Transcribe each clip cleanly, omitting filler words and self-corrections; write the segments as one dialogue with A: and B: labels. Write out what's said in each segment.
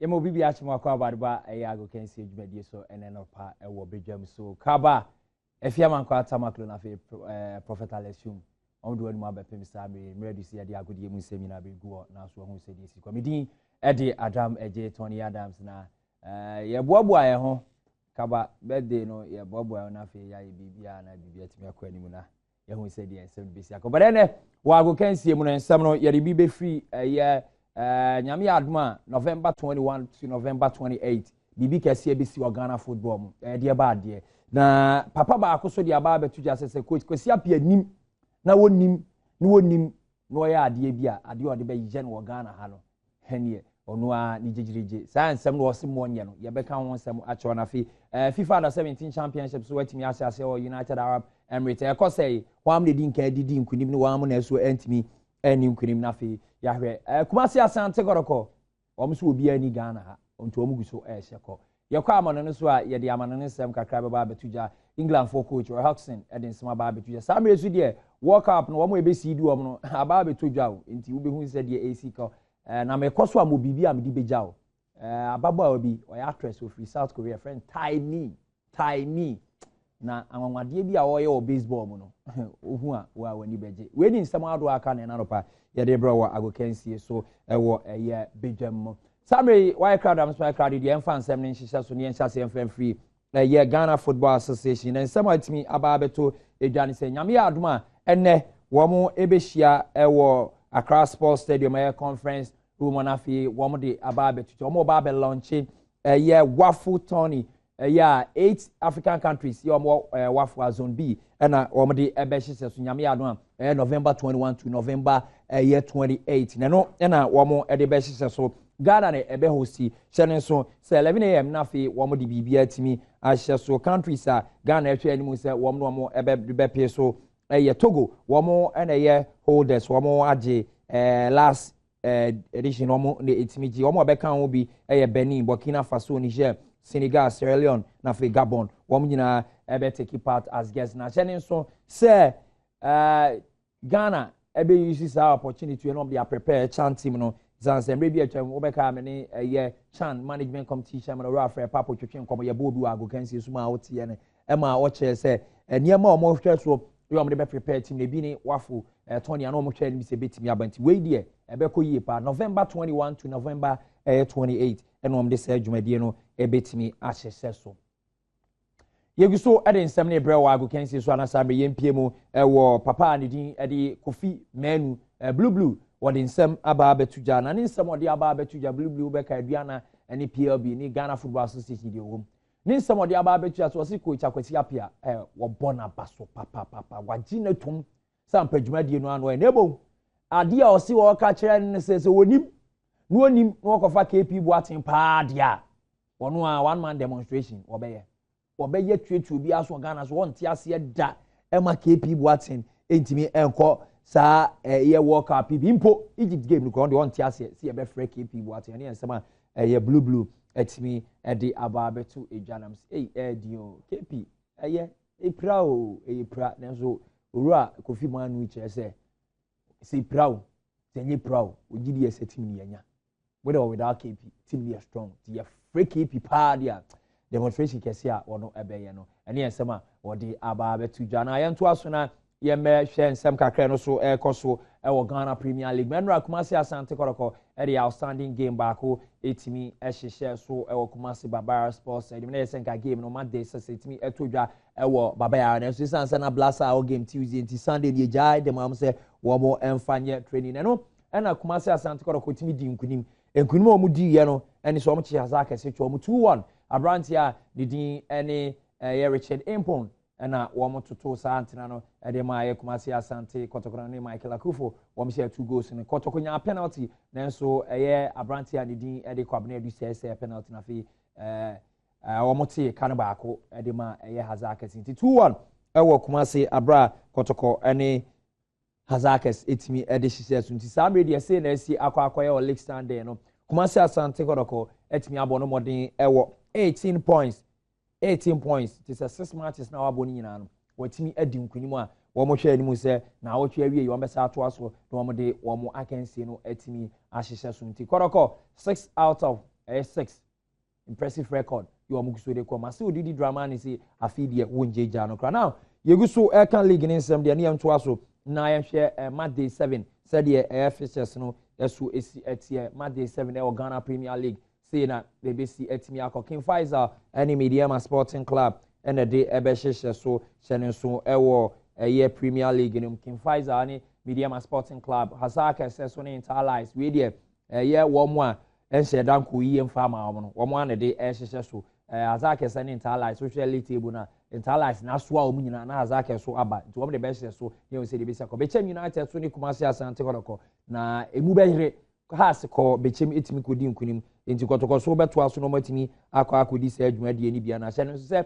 A: Yemo bibi achimo kwa badba ago kensi edwumadi so enenopa ewo Badwam so kaba efiama kwa tamaklo na fe prophet alesum ondo anu abepem sabe mredu si ade agodie mu semina be guo na so hu sedi si komedi ede Adam eje Tony Adams na ye boaboa ye ho kaba birthday no ye boaboa na fe ya bibia na bibia atimi akwa nimu na ye hu sedi ensem besi akobere wa ago kensi mu no ensem no ye bi be free ye Nyami Adom November 21 to November 28 bibi kese ebisi wa Ghana football mu de ba de na papa ba akoso de aba betuja sese coach kwesi apia nim na wonim no ya ade bia ade ode be yije no Ghana ha no henie onu a ni jejirije saa nsem no wose mo nye no ye beka ho nsem acho na fi FIFA Under 17 championship so watimi asase o United Arab Emirates e ko say wam de din kan didi nkunim no wam na so antimi ani nkunim na fi yahwe Kumasi Asante Koroko omso obi ani Ghana ha onto omugu so ehye yakwa amano no so a ye de amano no sem kakra be ba betuja England for coach or Hodgson edin sema ba betuja samre so de World Cup no omo ebesi di om no aba betuja o nti wo be hu se de AC ko na me koso am bibi am di beja o ababa obi o ya actress of South Korea friend tiny na anwanwade bi a oye o baseball mu no ohu a wa wani beje we ni nsem ado aka na na ropa ye de bro wa agokensie so ewo eye Badwam mo samre why crowd am small crowd de emfa nsem ne nhihya so ne enhyase emfa free ye Ghana Football Association na nsem atimi aba beto edwane se nyame Adom a enne wo mo ebehia ewo Accra Sports Stadium conference room na fi wo mo de aba beto wo mo ba be launch ye waffle Tony yeah 8 African countries yo mo wafu zone B na wo de ebe hye so nyame Adom November 21 to November year 28 na wo mo de be hye so Ghana na ebe hosti hye so 11 am na fe wo de bibia atimi ahye so countries a Ghana ehwe animu se wo mo ebe be pe so Togo wo mo na ye holders wo mo age last edition wo mo de etimi gi wo mo be kan wo bi Benin Burkina Faso Niger Senegal, Sierra Leone, na fe Gabon. Wom nyina ebe take part as guests na chene so say Ghana ebe use this opportunity and they are prepare chan team no zanse mre bi atwam obeka me ne chan management committee chairman ora afre papo twetwe nkomo ye bo bi wa go kansi so ma wote ye ne e ma wo che say niam a mo hwe so we am be prepare team ne bi ni wafo Tony ana mo hwe ni se betimi abanti we die ebe ko yie pa November 21 to November 28 eno am de say dwumadie no ebetimi ahyese so yegu so ede nsem ne brɛ wa ago kensi so anasa be yempie mu ɛwɔ papa ne din ede Kofi Menu blue wɔde nsem aba betuja na ne nsem wɔde aba betuja blue bɛka aduana ne PLB ne Ghana Football Association de wom ne nsem wɔde aba betuja so wɔse coach akwasi apia wɔbɔ na baso papa wagye na tum sampa dwumadie no ano enebo ade a ɔse wɔka kyerɛ ne sɛ wonim no onim no wɔkɔfa KP Boaten pa dia ono a one man demonstration obeye twetu bi aso Ghana so wonte ase da ema KP Boaten entimi enko sa ye World Cup impo Egypt game no de wonte ase se ye be free KP Boaten ne ensema ye blue etimi de aba betu edwanams dio KP epra o epra nenso owura Kofi Manu kire se epra o tenye pra o ogidi ye setimi ni anya with or without KP team be strong the free KP party demonstration kesi a wono ebeye no ene ensema wodi aba betu jana yento aso na ye me hwe ensem kakra no so ekoso ewo Ghana Premier League menra Kumasi Asante Koroko the outstanding game baako etimi ehye so ewo Kumasi Babara Sports stadium na yesenka game no Monday so etimi etodwa ewo Babaya na so sansa na blasa o game Tuesday nti Sunday ni jai dem am say wo mo emfanye training no na Kumasi Asante Koroko timi di nkunim enkunim o mu di ye no eni so o mu chi hazaka se twa mu 2-1 Abrantia didin ene Richard Impon na wo mo toto sa antina no de ma ye Kumasi Asante Kotoko ne Michael Akufo wo mo share 2 goals ne Kotoko nya penalty nanso Abrantia didin de kwabna edu se penalty na fi wo mo tie kan baako de ma ye hazaka sinti 2-1 wo Kumasi Abra Kotoko ene Hazakas etimi ede hihye so nti saa media say na asi akwakoye o Lake Sunday no Kumasi Asante Koroko etimi abono modern ewo 18 points this is 6 matches na waboni nyina no watimi adi nkunim a wo mo hwe animu se na wo twa awie yi wo besa ato aso na wo de wo mo akansie no etimi ahihye so nti Koroko 6 out of 6 impressive record you omo so de ko ma se odidi drama ni say afi de wonjeja no kra now yegu so Aircan league ni nsem de ne yam to aso na ya hwe Monday 7 said the fixtures no esu esi etie Monday 7 e Ghana Premier League say na they be see etimi akokin Pfizer any Mediama Sporting Club and a day ebe hwehwe so hyene so ewo eye Premier League ni King Pfizer ani Mediama Sporting Club Hazaka says so interlies we there eye wo mo a enhye danko yi emfa ma wo no wo mo an de hwehwe so Hazaka says interlies so hwe league table na interlies na so a wo nyina na Hazaka so aba nti wo de be hwehwe so ye say de be sako Bechem United so ni Kumasi Asante Kodoko na emu be hire has ko Bechem etimi kodi nkunim nti kotoko so beto aso no matimi akọ akodi se adwumade ni bia na hye no se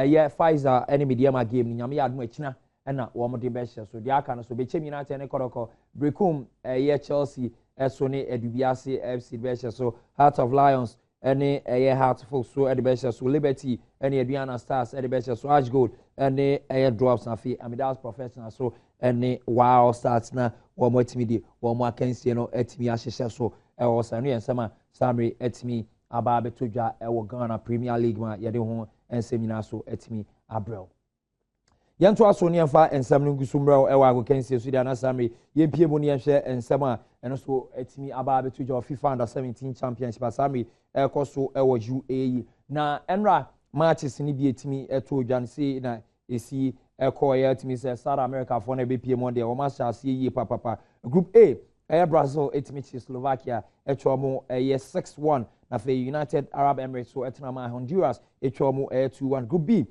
A: ye Pfizer any Mediama game nyame ya adom akina na wo mo de be hye so de aka no so Bechem United ne Kodoko Brekum ye Chelsea so ne Edubiase FC be hye so Heart of Lions any Heartful so the best so Liberty any Adriana Stars the best so Ash Gold any drops na fi Amidas Professional so any Wow Stars na wo mo etimi di wo mo akansie no etimi ahyehye so wo sanu yensama Samri etimi aba betodwa wo Ghana Premier League ma ye de ho ensemina so etimi abrel yanto aso ne fa ensam no gusumbrel wo agokansie so dia na Samri ye pie mu ne hwe ensam a eno so etimi aba betodwa FIFA Under-17 Championship Samri ekoso ewo UAE na enra matches ni bi etimi eto dwan se na esi ekoya etimi se South America for na be pie mo de o ma sha se yi papa group A Brazil etimi chi Slovakia etwo mo 6-1 na fe United Arab Emirates so etna ma Honduras etwo mo 2-1 group B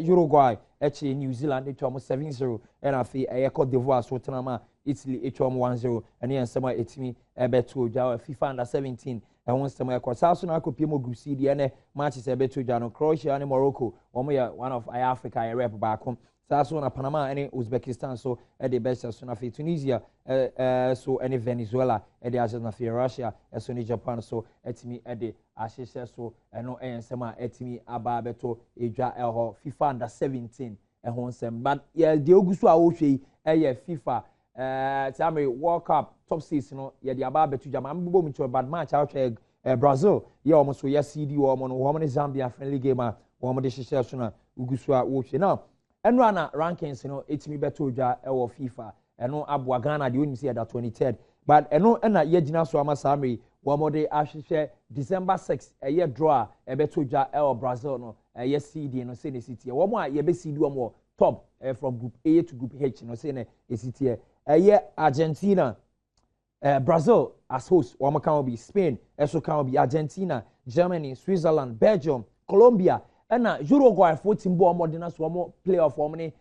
A: Uruguay echi New Zealand etwo mo 7-0 na fe Cote d'Ivoire so etna ma Italy etwo mo 1-0 ene ensema etimi beto dwa FIFA Under-17 ehun stem ekọ so na akopie mo group C de ne matches beto dwa no Croatia and Morocco omo ya one of Africa rep back so na Panama and Uzbekistan so the best so na fi Tunisia so any Venezuela the Argentina fi Russia so ni Japan so etimi the ahyehyɛ so eno ensema etimi aba beto edwa eho FIFA Under-17 ehun sem but ye de ogusu a wo hwe FIFA Tamari World Cup top 6 no ye de aba beto jama mbo mu cho bad match out Brazil ye almost so ye CD wo mo no wo mo Zambia friendly game a wo mo de hyehyɛ so na ogusu a wo hwe now enra na rankings no etimi beto dwa ewo FIFA eno abua Ghana de onimsi da 23rd but eno na ye gina so ama Samri wo mo de ahwehwe December 6 eye draw beto dwa ewo Brazil no ye CD no say ne city wo mo a ye be CD wo mo top from group A to group H no say ne city eye Argentina Brazil as host wo mo kan be Spain eso kan be Argentina Germany Switzerland Belgium Colombia na Uruguay for timbo omodina so mo playoff wo ne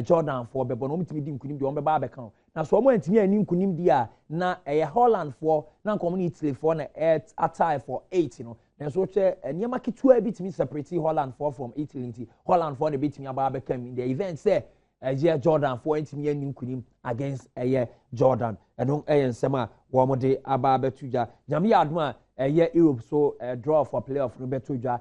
A: Jordan for bebo no mtimi di nkunim di wo beba abeka na so mo antimi ani nkunim di a na Holland for na community for na attack for 8 no na so che niema kitua bitimi separate Holland for from Italy Holland for the bitimi aba abeka in the event say Jordan for antimi ani nkunim against Jordan eno nsema wo mo de aba abetuja nyame adoma Europe so draw for playoff no betuja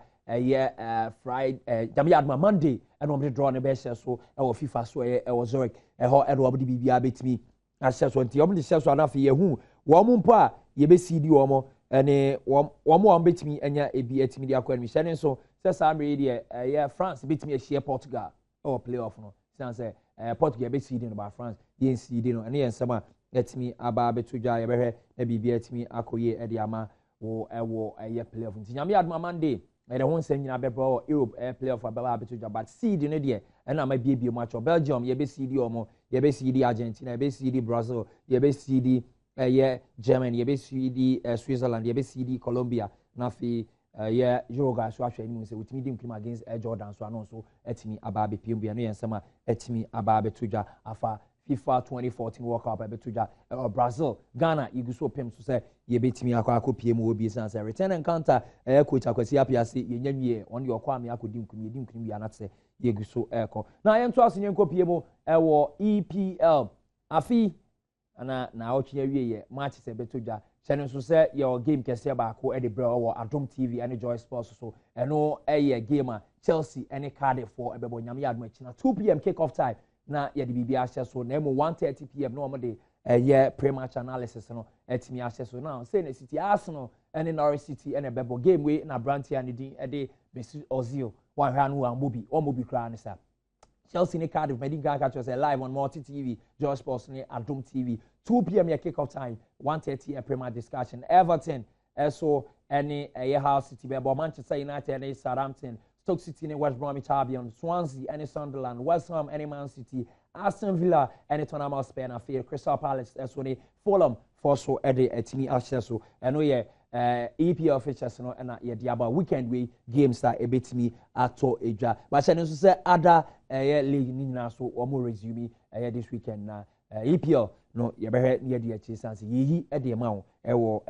A: Friday Jami Adma Monday and we draw the best so our FIFA so Zurich ho Edward bibia betimi ashe so nti omde hye so anafe yehu wo mo mpa ye be CD wo mo ene wo mo betimi enya ebi etimi di akwa mi hye ne so se Samri de France betimi ahie Portugal or playoff no say Portugal be CD no ba France ye CD no ene yensema etimi aba betudwa ye behwe na bibia etimi akoye ede ama wo playoff nti Jami Adma Monday and I won't send you a Europe playoff for Bella Betuja, but CD in the and I might be a match of Belgium, ye be CD or more, ye be CD Argentina, ye be CD Brazil, ye be CD Germany, ye be CD Switzerland, ye be CD Colombia, Nafi Uruguay, so actually with me team against Jordan, so I know so etimi ababe PMB and sama etimi ababe tuja afa FIFA 2014 World Cup betuja Brazil Ghana iguso pem so say ye betimi akwa PM obi san say return encounter coach akwasi apiase ye nyanwie on your kwa me akodi nkum ya na say ye guso eko na ye nto asenye nko PM EPL afi na ochia wie ye match se betuja channel so say your game kese ba ko e de bro Adom TV and Joy Sports so eno game Chelsea any Cardiff for ebebo nyame adom akina 2 PM kick off time na ye de bibia hye so na mo 1:30 PM no mo de yeah pre-match analysis no etimi ahye so now say na City Arsenal and Norwich City and a bebo game we na Brantia and the Mesut Ozil one hanu and Mobi kra ne sa Chelsea ne Cardiff Medinga catch us live on Multi TV Joy Sports ne Adom TV 2 p.m. your kick-off time 1:30 a pre-match discussion Everton so any Hull City bebo Manchester United and Southampton Stoke City and West Bromwich Albion, Swansea and Sunderland, West Ham and Man City, Aston Villa and Tottenham Spain and Crystal Palace as well Fulham for so Eddie Etimi Asheso and we EPL features no and Diaba weekend we games that a bit me ato eja but I say other league nina so omo resume this weekend na EPL no ye be near the chance yi e ma wo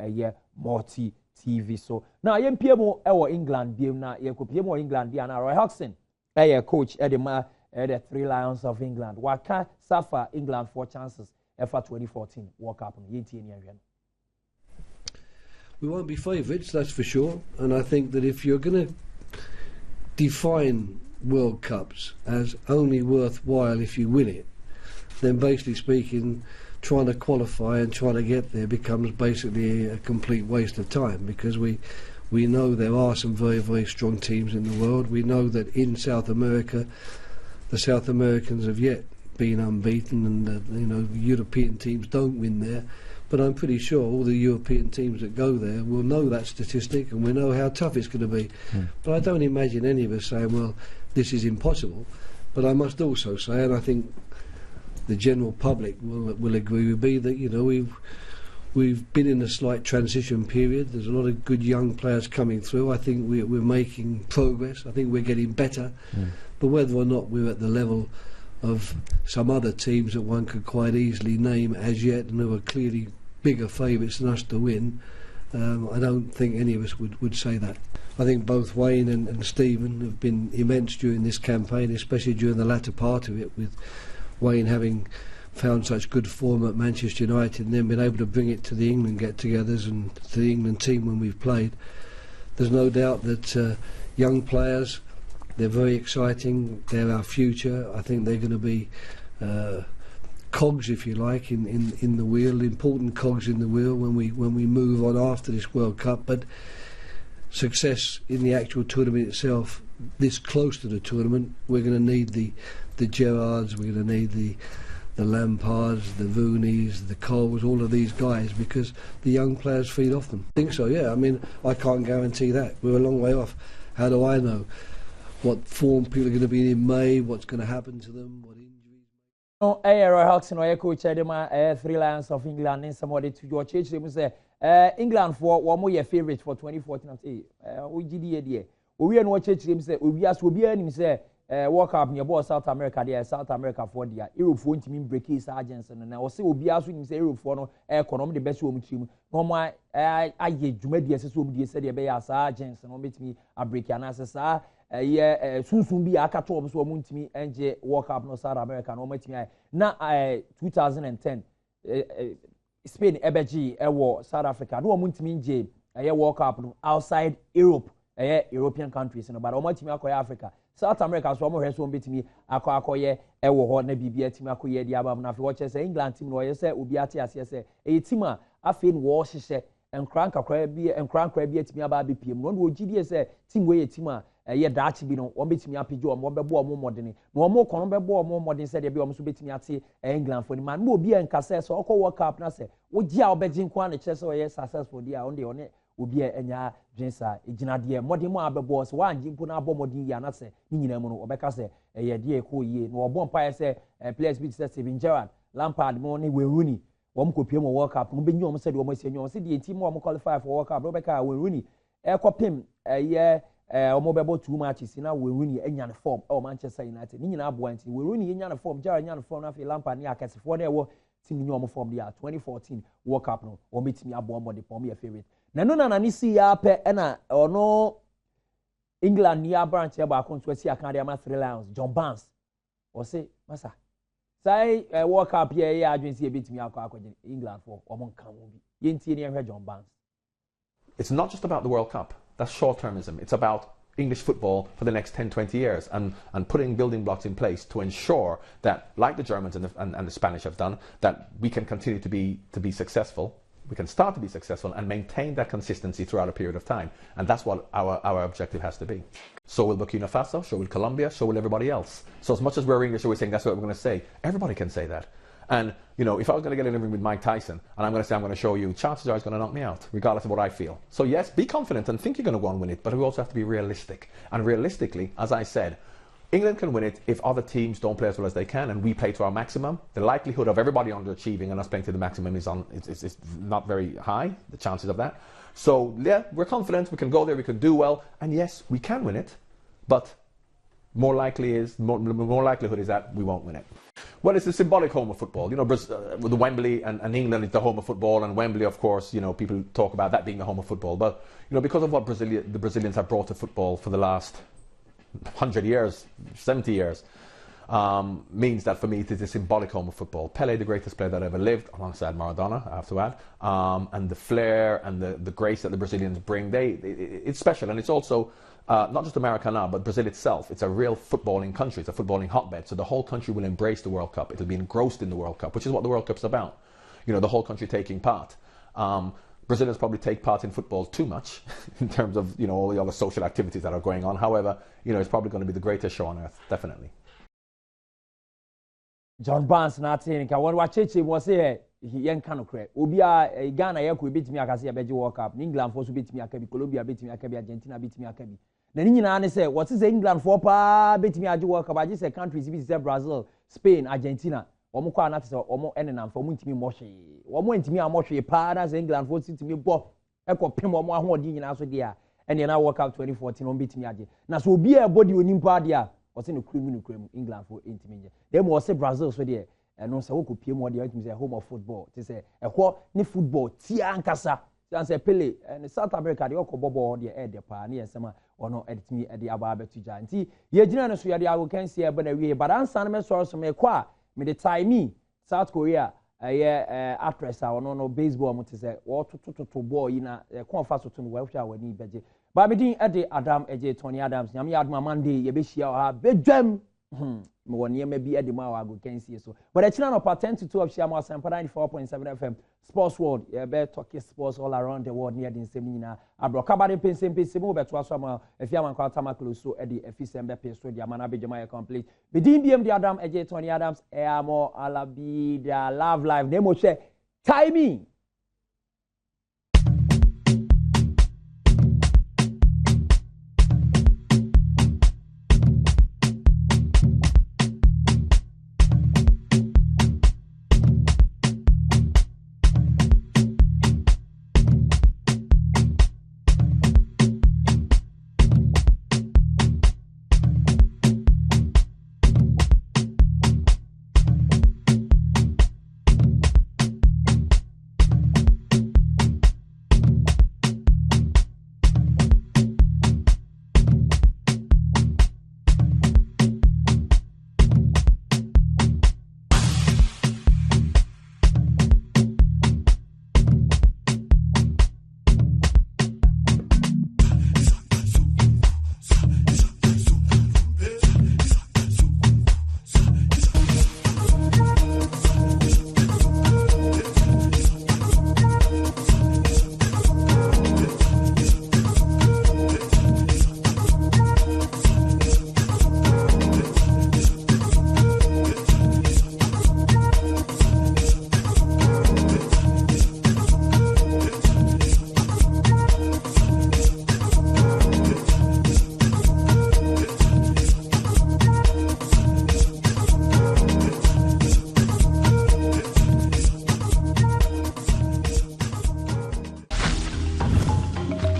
A: multi TV so now yempiem e England biem na ye kopiem England bia na Roy Hodgson coach the 3 Lions of England waka suffer England 4 chances for 2014 World Cup
B: we won't be favourites, that's for sure, and I think that if you're going to define World Cups as only worthwhile if you win it, then basically speaking trying to qualify and trying to get there becomes basically a complete waste of time, because we know there are some very, very strong teams in the world. We know that in South America, the South Americans have yet been unbeaten, and European teams don't win there. But I'm pretty sure all the European teams that go there will know that statistic, and we know how tough it's going to be. But I don't imagine any of us saying, well, this is impossible. But I must also say, and I think the general public will agree with me, that we've been in a slight transition period. There's a lot of good young players coming through. I think we're making progress. I think we're getting better. But whether or not we're at the level of some other teams that one could quite easily name as yet and who are clearly bigger favourites than us to win, I don't think any of us would say that. I think both Wayne and Stephen have been immense during this campaign, especially during the latter part of it, with Wayne having found such good form at Manchester United and then been able to bring it to the England get-togethers and to the England team when we've played. There's no doubt that young players, they're very exciting, they're our future. I think they're going to be cogs, if you like, in the wheel, important cogs in the wheel when we move on after this World Cup. But success in the actual tournament itself, this close to the tournament, we're going to need the Gerrards, we're going to need the Lampards, the Rooneys, the Coles, all of these guys, because the young players feed off them. I think so, yeah. I mean, I can't guarantee that. We're a long way off. How do I know what form people are going to be in May, what's going to happen to them, what injuries?
A: No, Roy Hodgson, coach of 3 Lions of England, and somebody to your church, they say, England for one more year favourite for 2014. I say, we are no church, they say, we are in say, World Cup near board South America, there, South America for the Europe for to mean breaking sergeants, and I will say, we are swinging, say, Europe for no economy, the best woman team. No, my I get Jumedia, so said, they be sergeants, and omit me a break and answer. Soon be a cat so to me and World Cup no South America no me na 2010 Spain EBG South Africa no want me nje World Cup no outside Europe European countries no but o matimi akoya Africa South America so mo hweso betimi akoye ho na bibia timi akoye di abam na fe wo che say England team no ye say obi ate ase say team a afi no wo hyehyɛ enkran kra bi atimi aba bepiem no no ogidi say team we team a dachi bi no won betimi apigye om bebo om modene na om kono bebo om modene se de bi om so betimi ate England for the man mo obi enkase so okọ World Cup na se wo gi a obegye nko an che se o successful dia on de one obi enya dwensa egina de modene mo abebo so wa anji nko na abo modene ya na se ni nyina mu no obeka se de ko yie na obo mpa se players bi se Steven Gerrard Lampard mo ne Wayne wọ́n kò pie mo World Cup mo be nyom se de wọ́n se nyom se de team mo qualify for World Cup obeka Wayne ekopim omo bebo 2 matches na Wayne enya ne form Manchester United ni nyina abo anti Wayne enya ne form Gerrard enya ne form na fe Lampard ni akasefo na ewo team nyom form dia 2014 World Cup no wọ́n betimi abo mo de pom your favorite na no na ni si ya pe na ono England ni branch e ba akon si akan de ama 3 Lions John Barnes o say masa sai World Cup ye adwensi e betimi akọ England for omo kan wo bi yentie ni ehwe John Barnes.
C: It's not just about the World Cup. That's short-termism. It's about English football for the next 10, 20 years and putting building blocks in place to ensure that, like the Germans and the Spanish have done, that we can continue to be successful. We can start to be successful and maintain that consistency throughout a period of time. And that's what our objective has to be. So will Burkina Faso, so will Colombia, so will everybody else. So as much as we're English, we're saying that's what we're going to say. Everybody can say that. And, you know, if I was going to get in a ring with Mike Tyson and I'm going to say I'm going to show you, chances are he's going to knock me out, regardless of what I feel. So yes, be confident and think you're going to go and win it, but we also have to be realistic. And realistically, as I said, England can win it if other teams don't play as well as they can and we play to our maximum. The likelihood of everybody underachieving and us playing to the maximum is not very high, the chances of that. So yeah, we're confident, we can go there, we can do well, and yes, we can win it, but more likelihood is that we won't win it. Well, it's a symbolic home of football. You know, with the Wembley and England is the home of football, and Wembley, of course, you know, people talk about that being the home of football. But, you know, because of what the Brazilians have brought to football for the last 100 years, 70 years, means that for me it is a symbolic home of football. Pele, the greatest player that ever lived, alongside Maradona, I have to add, and the flair and the grace that the Brazilians bring, it's special. And it's also not just America now, but Brazil itself. It's a real footballing country. It's a footballing hotbed. So the whole country will embrace the World Cup. It'll be engrossed in the World Cup, which is what the World Cup's about. You know, the whole country taking part. Brazilians probably take part in football too much in terms of, you know, all the other social activities that are going on. However, you know, it's probably going to be the greatest show on earth, definitely.
A: John Barnes na tin ka won wa cheche mo say yen kan kre obi a Ghana ye ko betimi aka say beji World Cup, England for so betimi aka bi, Colombia betimi aka bi, Argentina betimi aka bi. Na ni nyina ne say what is England for pa betimi age World Cup, age say countries bi say Brazil, Spain, Argentina. Omo kwa na say omo enenam for omo ntimi mo hwe. Omo ntimi amohwe pa na say England for ntimi bo ekopem omo ahodi nyina so dia. Ene na World Cup 2014 omo betimi age. Na so obi e body onimpa dia. What's in the cream England for intimate. Then was say Brazil so there and no say we could pay more the say home of football. To say ni football tia ankasa. Say Pele and South America they all bobo the air the pa near sama or no edit me at the aba to janti. Ye gina no so ya the can see but we but answer me so me kwa me the time me South Korea actress or no baseball mo to say or to boy na kon fa so to no we hwa ni beje. But me din Adam Tony Adams nyame adoma Monday ye be hia ha bedwam me woni ma bi edema wa go can see so but the channel of 10 to 12 share more 94.7 FM Sports World ye be talking sports all around the world near the same nyina abroka ba de pensem mo be to aso ma afia man kwata ma close so e de afisem be pe so de amana be jama complete be din biem de Adam Tony Adams e amo alabi da love live nemo share timing